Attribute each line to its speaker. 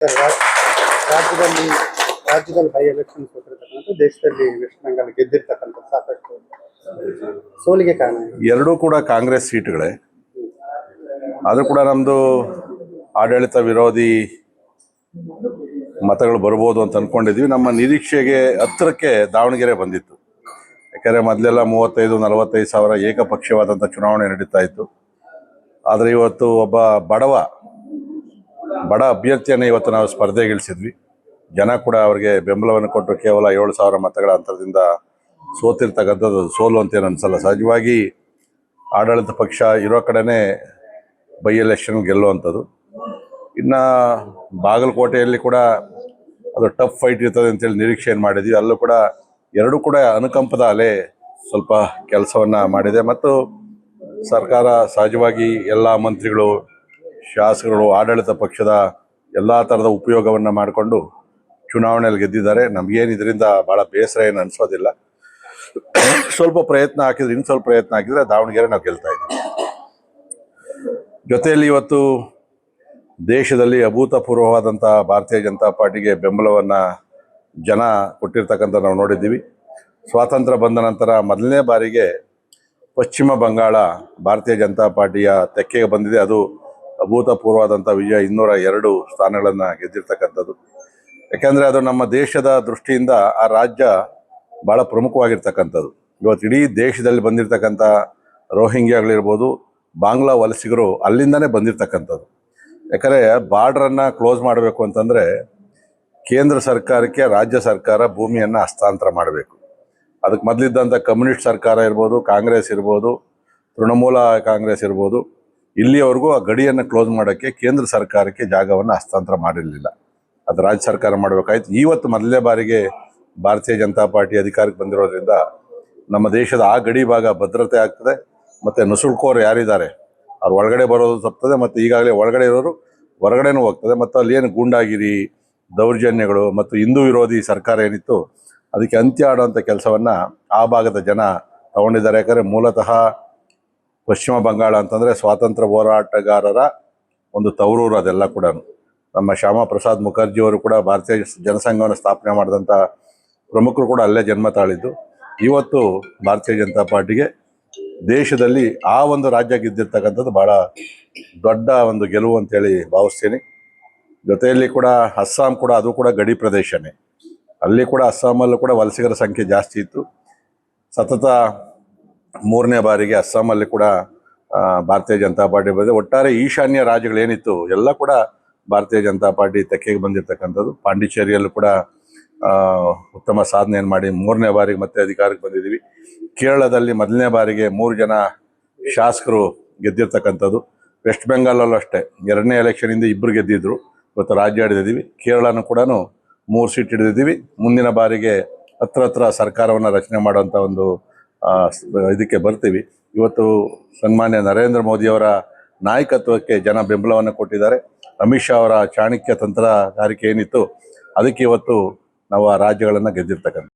Speaker 1: ರಾಜ್ಯದಲ್ಲಿ ರಾಜ್ಯದಲ್ಲಿ by election ಸೋತಿರ್ತಕ್ಕಂಥ ದೇಶದಲ್ಲಿ ವೆಸ್ಟ್ ಬೆಂಗಾಲ್ ಗೆದ್ದಿರ್ತಕ್ಕಂಥ ಸಾಕಷ್ಟು ಸೋಲಿಗೆ ಕಾರಣ
Speaker 2: ಎರಡೂ ಕೂಡ ಕಾಂಗ್ರೆಸ್ ಸೀಟ್ಗಳೇ. ಆದರೂ ಕೂಡ ನಮ್ಮದು ಆಡಳಿತ ವಿರೋಧಿ ಮತಗಳು ಬರ್ಬೋದು ಅಂತ ಅಂದ್ಕೊಂಡಿದ್ವಿ. ನಮ್ಮ ನಿರೀಕ್ಷೆಗೆ ಹತ್ತಿರಕ್ಕೆ ದಾವಣಗೆರೆ ಬಂದಿತ್ತು. ಯಾಕೆಂದರೆ ಮೊದಲೆಲ್ಲ 35-45 ಸಾವಿರ ಏಕಪಕ್ಷೀಯವಾದಂಥ ಚುನಾವಣೆ ನಡೀತಾ ಇತ್ತು. ಆದರೆ ಇವತ್ತು ಒಬ್ಬ ಬಡ ಅಭ್ಯರ್ಥಿಯನ್ನು ಇವತ್ತು ನಾವು ಸ್ಪರ್ಧೆಗಿಳಿಸಿದ್ವಿ. ಜನ ಕೂಡ ಅವರಿಗೆ ಬೆಂಬಲವನ್ನು ಕೊಟ್ಟು ಕೇವಲ 7,000 ಮತಗಳ ಅಂತರದಿಂದ ಸೋತಿರ್ತಕ್ಕಂಥದ್ದು ಸೋಲು ಅಂತೇನು ಅನಿಸಲ್ಲ. ಸಹಜವಾಗಿ ಆಡಳಿತ ಪಕ್ಷ ಇರೋ ಕಡೆನೇ ಬೈ ಎಲೆಕ್ಷನ್ ಗೆಲ್ಲುವಂಥದ್ದು. ಇನ್ನು ಬಾಗಲಕೋಟೆಯಲ್ಲಿ ಕೂಡ ಅದು ಟಫ್ ಫೈಟ್ ಇರ್ತದೆ ಅಂತೇಳಿ ನಿರೀಕ್ಷೆಯನ್ನು ಮಾಡಿದ್ವಿ. ಅಲ್ಲೂ ಕೂಡ ಎರಡೂ ಕೂಡ ಅನುಕಂಪದ ಅಲೆ ಸ್ವಲ್ಪ ಕೆಲಸವನ್ನು ಮಾಡಿದೆ. ಮತ್ತು ಸರ್ಕಾರ ಸಹಜವಾಗಿ ಎಲ್ಲ ಮಂತ್ರಿಗಳು, ಶಾಸಕರು, ಆಡಳಿತ ಪಕ್ಷದ ಎಲ್ಲ ಥರದ ಉಪಯೋಗವನ್ನು ಮಾಡಿಕೊಂಡು ಚುನಾವಣೆಯಲ್ಲಿ ಗೆದ್ದಿದ್ದಾರೆ. ನಮಗೇನು ಇದರಿಂದ ಭಾಳ ಬೇಸರ ಏನು ಅನಿಸೋದಿಲ್ಲ. ಸ್ವಲ್ಪ ಪ್ರಯತ್ನ ಹಾಕಿದ್ರೆ, ಇನ್ನು ಸ್ವಲ್ಪ ಪ್ರಯತ್ನ ಹಾಕಿದರೆ ದಾವಣಗೆರೆ ನಾವು ಗೆಲ್ತಾ ಇದ್ದೀವಿ. ಜೊತೆಯಲ್ಲಿ ಇವತ್ತು ದೇಶದಲ್ಲಿ ಅಭೂತಪೂರ್ವವಾದಂಥ ಭಾರತೀಯ ಜನತಾ ಪಾರ್ಟಿಗೆ ಬೆಂಬಲವನ್ನು ಜನ ಕೊಟ್ಟಿರ್ತಕ್ಕಂಥ ನಾವು ನೋಡಿದ್ದೀವಿ. ಸ್ವಾತಂತ್ರ್ಯ ಬಂದ ನಂತರ ಮೊದಲನೇ ಬಾರಿಗೆ ಪಶ್ಚಿಮ ಬಂಗಾಳ ಭಾರತೀಯ ಜನತಾ ಪಾರ್ಟಿಯ ತೆಕ್ಕೆಗೆ ಬಂದಿದೆ. ಅದು ಅಭೂತಪೂರ್ವವಾದಂಥ ವಿಜಯ. 202 ಸ್ಥಾನಗಳನ್ನು ಗೆದ್ದಿರ್ತಕ್ಕಂಥದ್ದು. ಯಾಕೆಂದರೆ ಅದು ನಮ್ಮ ದೇಶದ ದೃಷ್ಟಿಯಿಂದ ಆ ರಾಜ್ಯ ಭಾಳ ಪ್ರಮುಖವಾಗಿರ್ತಕ್ಕಂಥದ್ದು. ಇವತ್ತು ಇಡೀ ದೇಶದಲ್ಲಿ ಬಂದಿರತಕ್ಕಂಥ ರೋಹಿಂಗ್ಯಾಗಳಿರ್ಬೋದು, ಬಾಂಗ್ಲಾ ವಲಸಿಗರು ಅಲ್ಲಿಂದನೇ ಬಂದಿರತಕ್ಕಂಥದ್ದು. ಯಾಕಂದರೆ ಬಾರ್ಡ್ರನ್ನು ಕ್ಲೋಸ್ ಮಾಡಬೇಕು ಅಂತಂದರೆ ಕೇಂದ್ರ ಸರ್ಕಾರಕ್ಕೆ ರಾಜ್ಯ ಸರ್ಕಾರ ಭೂಮಿಯನ್ನು ಹಸ್ತಾಂತರ ಮಾಡಬೇಕು. ಅದಕ್ಕೆ ಮೊದಲಿದ್ದಂಥ ಕಮ್ಯುನಿಸ್ಟ್ ಸರ್ಕಾರ ಇರ್ಬೋದು, ಕಾಂಗ್ರೆಸ್ ಇರ್ಬೋದು, ತೃಣಮೂಲ ಕಾಂಗ್ರೆಸ್ ಇರ್ಬೋದು, ಇಲ್ಲಿಯವರೆಗೂ ಆ ಗಡಿಯನ್ನು ಕ್ಲೋಸ್ ಮಾಡೋಕ್ಕೆ ಕೇಂದ್ರ ಸರ್ಕಾರಕ್ಕೆ ಜಾಗವನ್ನು ಹಸ್ತಾಂತರ ಮಾಡಿರಲಿಲ್ಲ. ಅದು ರಾಜ್ಯ ಸರ್ಕಾರ ಮಾಡಬೇಕಾಯ್ತು. ಇವತ್ತು ಮೊದಲನೇ ಬಾರಿಗೆ ಭಾರತೀಯ ಜನತಾ ಪಾರ್ಟಿ ಅಧಿಕಾರಕ್ಕೆ ಬಂದಿರೋದ್ರಿಂದ ನಮ್ಮ ದೇಶದ ಆ ಗಡಿ ಭಾಗ ಭದ್ರತೆ ಆಗ್ತದೆ. ಮತ್ತು ನುಸುಳ್ಕೋರು ಯಾರಿದ್ದಾರೆ ಅವ್ರು ಒಳಗಡೆ ಬರೋದು ತಪ್ತದೆ. ಮತ್ತು ಈಗಾಗಲೇ ಒಳಗಡೆ ಇರೋರು ಹೊರಗಡೆನೂ ಹೋಗ್ತದೆ. ಮತ್ತು ಅಲ್ಲಿ ಏನು ಗೂಂಡಾಗಿರಿ, ದೌರ್ಜನ್ಯಗಳು ಮತ್ತು ಹಿಂದೂ ವಿರೋಧಿ ಸರ್ಕಾರ ಏನಿತ್ತು ಅದಕ್ಕೆ ಅಂತ್ಯ ಆಡುವಂಥ ಕೆಲಸವನ್ನು ಆ ಭಾಗದ ಜನ ತಗೊಂಡಿದ್ದಾರೆ. ಯಾಕಂದರೆ ಮೂಲತಃ ಪಶ್ಚಿಮ ಬಂಗಾಳ ಅಂತಂದರೆ ಸ್ವಾತಂತ್ರ್ಯ ಹೋರಾಟಗಾರರ ಒಂದು ತವರೂರು. ಅದೆಲ್ಲ ಕೂಡ ನಮ್ಮ ಶ್ಯಾಮಾ ಪ್ರಸಾದ್ ಮುಖರ್ಜಿಯವರು ಕೂಡ ಭಾರತೀಯ ಜನಸಂಘವನ್ನು ಸ್ಥಾಪನೆ ಮಾಡಿದಂಥ ಪ್ರಮುಖರು ಕೂಡ ಅಲ್ಲೇ ಜನ್ಮ ತಾಳಿದ್ದು. ಇವತ್ತು ಭಾರತೀಯ ಜನತಾ ಪಾರ್ಟಿಗೆ ದೇಶದಲ್ಲಿ ಆ ಒಂದು ರಾಜ್ಯ ಗೆದ್ದಿರ್ತಕ್ಕಂಥದ್ದು ಭಾಳ ದೊಡ್ಡ ಒಂದು ಗೆಲುವು ಅಂತೇಳಿ ಭಾವಿಸ್ತೀನಿ. ಜೊತೆಯಲ್ಲಿ ಕೂಡ ಅಸ್ಸಾಂ ಕೂಡ, ಅದು ಕೂಡ ಗಡಿ ಪ್ರದೇಶನೇ. ಅಲ್ಲಿ ಕೂಡ ಅಸ್ಸಾಮಲ್ಲೂ ಕೂಡ ವಲಸಿಗರ ಸಂಖ್ಯೆ ಜಾಸ್ತಿ ಇತ್ತು. ಸತತ 3ನೇ ಬಾರಿಗೆ ಅಸ್ಸಾಮಲ್ಲಿ ಕೂಡ ಭಾರತೀಯ ಜನತಾ ಪಾರ್ಟಿ ಬಂದಿದೆ. ಒಟ್ಟಾರೆ ಈಶಾನ್ಯ ರಾಜ್ಯಗಳೇನಿತ್ತು ಎಲ್ಲ ಕೂಡ ಭಾರತೀಯ ಜನತಾ ಪಾರ್ಟಿ ತೆಕ್ಕೆಗೆ ಬಂದಿರತಕ್ಕಂಥದ್ದು. ಪಾಂಡಿಚೇರಿಯಲ್ಲೂ ಕೂಡ ಉತ್ತಮ ಸಾಧನೆಯನ್ನು ಮಾಡಿ 3ನೇ ಬಾರಿಗೆ ಮತ್ತೆ ಅಧಿಕಾರಕ್ಕೆ ಬಂದಿದ್ದೀವಿ. ಕೇರಳದಲ್ಲಿ ಮೊದಲನೇ ಬಾರಿಗೆ 3 ಜನ ಶಾಸಕರು ಗೆದ್ದಿರ್ತಕ್ಕಂಥದ್ದು. ವೆಸ್ಟ್ ಬೆಂಗಾಲಲ್ಲೂ ಅಷ್ಟೇ 2ನೇ ಎಲೆಕ್ಷನಿಂದ 2 ಗೆದ್ದಿದ್ರು. ಇವತ್ತು ರಾಜ್ಯ ಹಿಡಿದಿದ್ದೀವಿ. ಕೇರಳನೂ ಕೂಡ 3 ಸೀಟ್ ಹಿಡಿದಿದ್ದೀವಿ. ಮುಂದಿನ ಬಾರಿಗೆ ಹತ್ರ ಸರ್ಕಾರವನ್ನು ರಚನೆ ಮಾಡುವಂಥ ಒಂದು ಇದಕ್ಕೆ ಬರ್ತೀವಿ. ಇವತ್ತು ಸನ್ಮಾನ್ಯ ನರೇಂದ್ರ ಮೋದಿಯವರ ನಾಯಕತ್ವಕ್ಕೆ ಜನ ಬೆಂಬಲವನ್ನು ಕೊಟ್ಟಿದ್ದಾರೆ. ಅಮಿತ್ ಶಾ ಅವರ ಚಾಣಕ್ಯ ತಂತ್ರಗಾರಿಕೆ ಏನಿತ್ತು ಅದಕ್ಕೆ ಇವತ್ತು ನಾವು ಆ ರಾಜ್ಯಗಳನ್ನು ಗೆದ್ದಿರ್ತಕ್ಕಂಥ